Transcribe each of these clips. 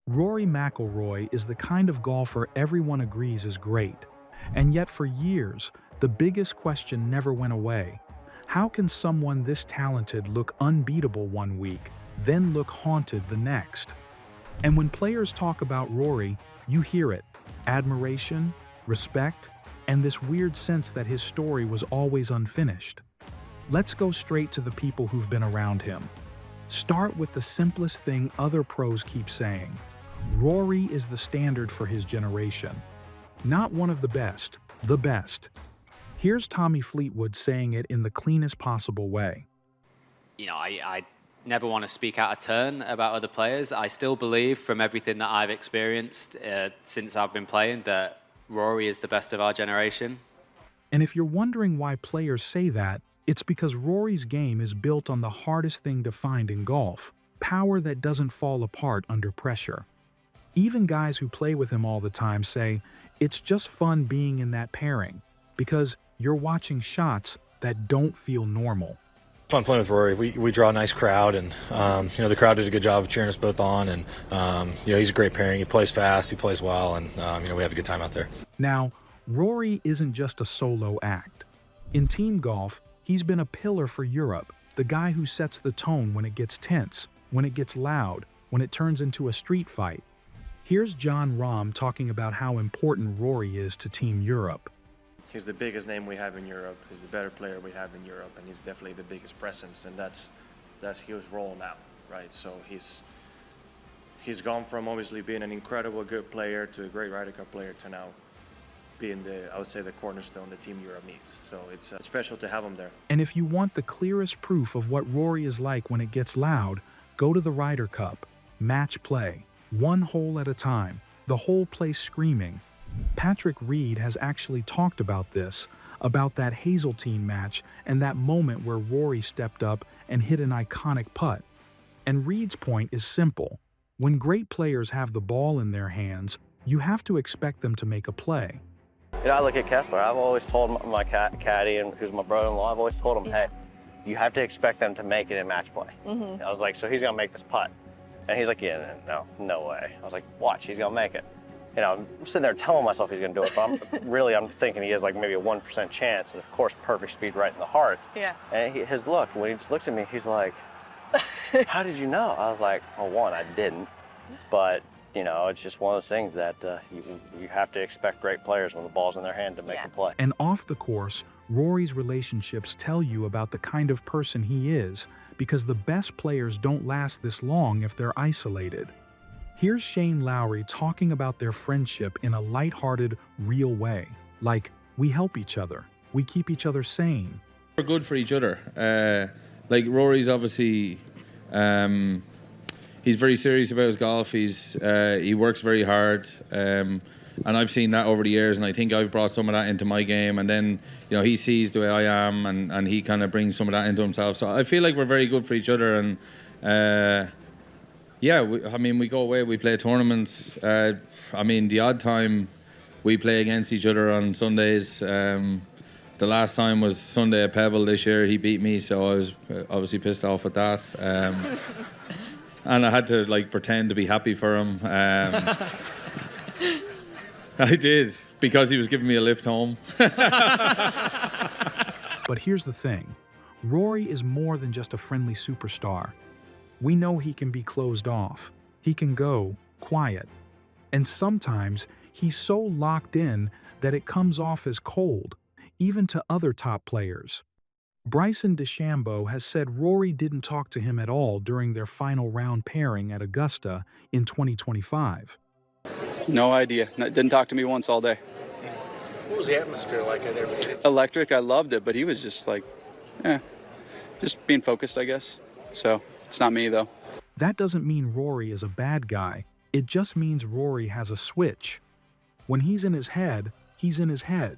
Rory McIlroy is the kind of golfer everyone agrees is great. And yet for years, the biggest question never went away. How can someone this talented look unbeatable one week, then look haunted the next? And when players talk about Rory, you hear it: admiration, respect, and this weird sense that his story was always unfinished. Let's go straight to the people who've been around him. Start with the simplest thing other pros keep saying. Rory is the standard for his generation. Not one of the best, the best. Here's Tommy Fleetwood saying it in the cleanest possible way. I never want to speak out of turn about other players. I still believe, from everything that I've experienced since I've been playing, that Rory is the best of our generation. And if you're wondering why players say that, it's because Rory's game is built on the hardest thing to find in golf: power that doesn't fall apart under pressure. Even guys who play with him all the time say, it's just fun being in that pairing, because you're watching shots that don't feel normal. Fun playing with Rory. We draw a nice crowd, and the crowd did a good job of cheering us both on. And he's a great pairing. He plays fast, he plays well, and we have a good time out there. Now, Rory isn't just a solo act. In team golf, he's been a pillar for Europe, the guy who sets the tone when it gets tense, when it gets loud, when it turns into a street fight. Here's John Rahm talking about how important Rory is to Team Europe. He's the biggest name we have in Europe. He's the better player we have in Europe, and he's definitely the biggest presence, and that's his role now, right? So he's gone from obviously being an incredible good player to a great Ryder Cup player to now being I would say, the cornerstone that Team Europe needs. So it's special to have him there. And if you want the clearest proof of what Rory is like when it gets loud, go to the Ryder Cup. Match play. One hole at a time. The whole place screaming. Patrick Reed has actually talked about this, about that Hazeltine match and that moment where Rory stepped up and hit an iconic putt. And Reed's point is simple. When great players have the ball in their hands, you have to expect them to make a play. I look at Kessler. I've always told my caddy, and who's my brother-in-law, I've always told him, hey, you have to expect them to make it in match play. I was like, so he's gonna make this putt. And he's like, yeah, no way. I was like, watch, he's gonna make it. I'm sitting there telling myself he's gonna do it, but I'm thinking he has like maybe a 1% chance, and of course, perfect speed right in the heart. Yeah. And his look, when he just looks at me, he's like, how did you know? I was like, well, one, I didn't, but it's just one of those things that you have to expect great players when the ball's in their hand to make the play. And off the course, Rory's relationships tell you about the kind of person he is, because the best players don't last this long if they're isolated. Here's Shane Lowry talking about their friendship in a lighthearted, real way. Like, we help each other. We keep each other sane. We're good for each other. Like Rory's obviously, he's very serious about his golf. He works very hard, and I've seen that over the years. And I think I've brought some of that into my game. And then he sees the way I am, and he kind of brings some of that into himself. So I feel like we're very good for each other. And we go away, we play tournaments. The odd time we play against each other on Sundays. The last time was Sunday at Pebble this year. He beat me, so I was obviously pissed off at that. And I had to pretend to be happy for him. I did, because he was giving me a lift home. But here's the thing. Rory is more than just a friendly superstar. We know he can be closed off. He can go quiet. And sometimes he's so locked in that it comes off as cold, even to other top players. Bryson DeChambeau has said Rory didn't talk to him at all during their final round pairing at Augusta in 2025. No idea. Didn't talk to me once all day. What was the atmosphere like at everything? Electric. I loved it, but he was just just being focused, I guess. So it's not me, though. That doesn't mean Rory is a bad guy. It just means Rory has a switch. When he's in his head, he's in his head.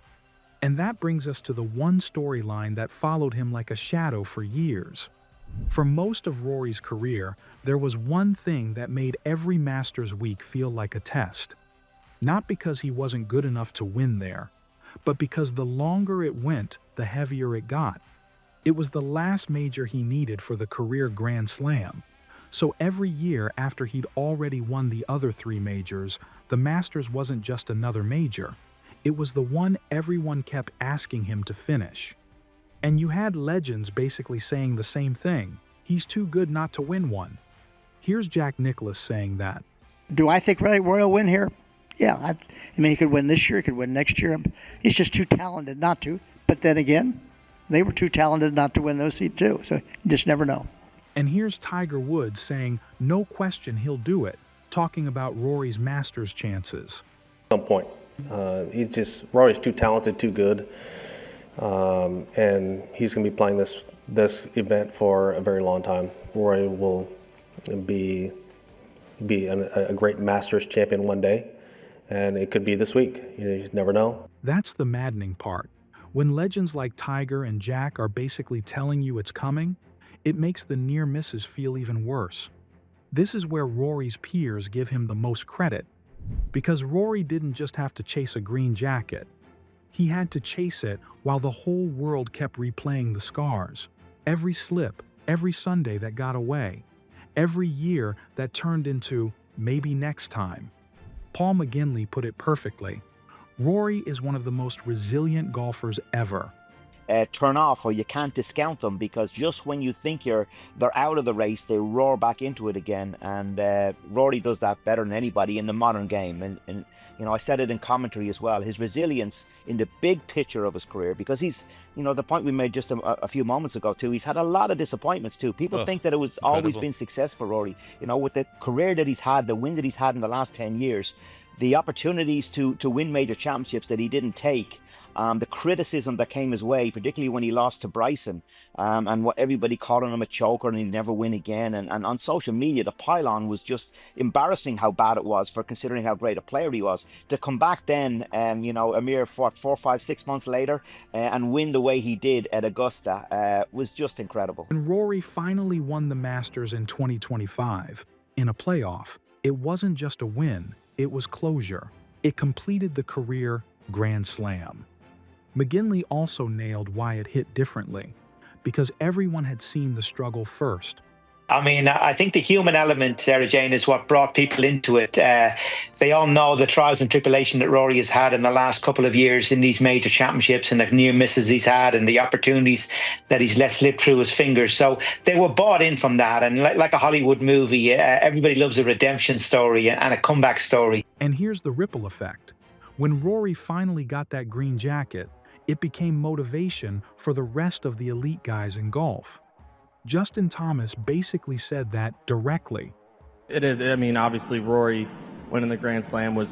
And that brings us to the one storyline that followed him like a shadow for years. For most of Rory's career, there was one thing that made every Masters week feel like a test. Not because he wasn't good enough to win there, but because the longer it went, the heavier it got. It was the last major he needed for the career Grand Slam. So every year after he'd already won the other 3 majors, the Masters wasn't just another major. It was the one everyone kept asking him to finish. And you had legends basically saying the same thing. He's too good not to win one. Here's Jack Nicklaus saying that. Do I think Rory will win here? Yeah, I mean, he could win this year, he could win next year. He's just too talented not to. But then again, they were too talented not to win those seats too. So you just never know. And here's Tiger Woods saying no question he'll do it, talking about Rory's Masters chances. At some point, Rory's too talented, too good, and he's going to be playing this event for a very long time. Rory will be a great Masters champion one day, and it could be this week. You just never know. That's the maddening part. When legends like Tiger and Jack are basically telling you it's coming, it makes the near misses feel even worse. This is where Rory's peers give him the most credit, because Rory didn't just have to chase a green jacket. He had to chase it while the whole world kept replaying the scars. Every slip, every Sunday that got away, every year that turned into maybe next time. Paul McGinley put it perfectly. Rory is one of the most resilient golfers ever. Turn off, or you can't discount them, because just when you think they're out of the race, they roar back into it again. And Rory does that better than anybody in the modern game. And you know, I said it in commentary as well, his resilience in the big picture of his career, because he's, you know, the point we made just a few moments ago too, he's had a lot of disappointments too. People think that it was always been success for Rory. You know, with the career that he's had, the win that he's had in the last 10 years, the opportunities to win major championships that he didn't take, the criticism that came his way, particularly when he lost to Bryson, and what everybody calling him a choker and he'd never win again. And on social media, the pile-on was just embarrassing how bad it was, for considering how great a player he was. To come back then, you know, a mere 4, 5, 6 months later, and win the way he did at Augusta was just incredible. When Rory finally won the Masters in 2025, in a playoff, it wasn't just a win, it was closure. It completed the career Grand Slam. McGinley also nailed why it hit differently, because everyone had seen the struggle first. I mean, I think the human element, Sarah Jane, is what brought people into it. They all know the trials and tribulation that Rory has had in the last couple of years in these major championships, and the near misses he's had and the opportunities that he's let slip through his fingers. So they were bought in from that. And like a Hollywood movie, everybody loves a redemption story and a comeback story. And here's the ripple effect. When Rory finally got that green jacket, it became motivation for the rest of the elite guys in golf. Justin Thomas basically said that directly. It is. I mean, obviously, Rory winning the Grand Slam was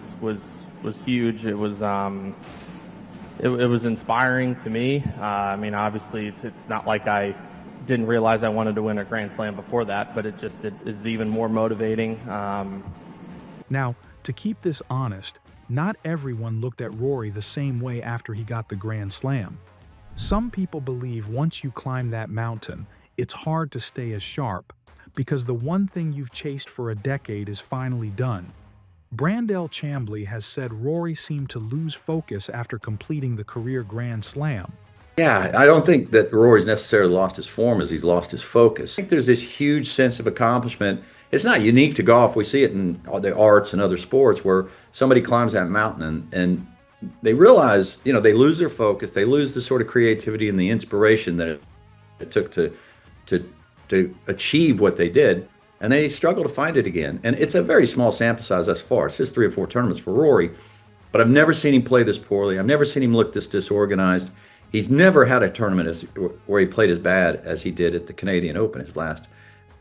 huge. It was inspiring to me. I mean, obviously, it's not like I didn't realize I wanted to win a Grand Slam before that, but it is even more motivating. Now, to keep this honest, not everyone looked at Rory the same way after he got the Grand Slam. Some people believe once you climb that mountain, it's hard to stay as sharp, because the one thing you've chased for a decade is finally done. Brandel Chambly has said Rory seemed to lose focus after completing the career Grand Slam. Yeah, I don't think that Rory's necessarily lost his form as he's lost his focus. I think there's this huge sense of accomplishment. It's not unique to golf. We see it in the arts and other sports where somebody climbs that mountain and they realize, you know, they lose their focus, they lose the sort of creativity and the inspiration that it took to achieve what they did, and they struggle to find it again. And it's a very small sample size thus far. It's just 3 or 4 tournaments for Rory, but I've never seen him play this poorly. I've never seen him look this disorganized. He's never had a tournament where he played as bad as he did at the Canadian Open, his last.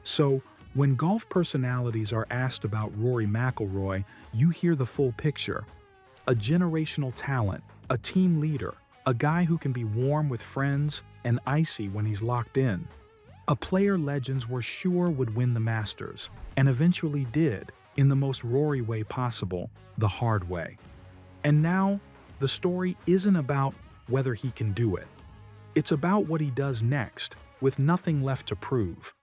So, when golf personalities are asked about Rory McIlroy, you hear the full picture. A generational talent, a team leader, a guy who can be warm with friends and icy when he's locked in. A player legends were sure would win the Masters, and eventually did, in the most Rory way possible, the hard way. And now, the story isn't about whether he can do it. It's about what he does next, with nothing left to prove.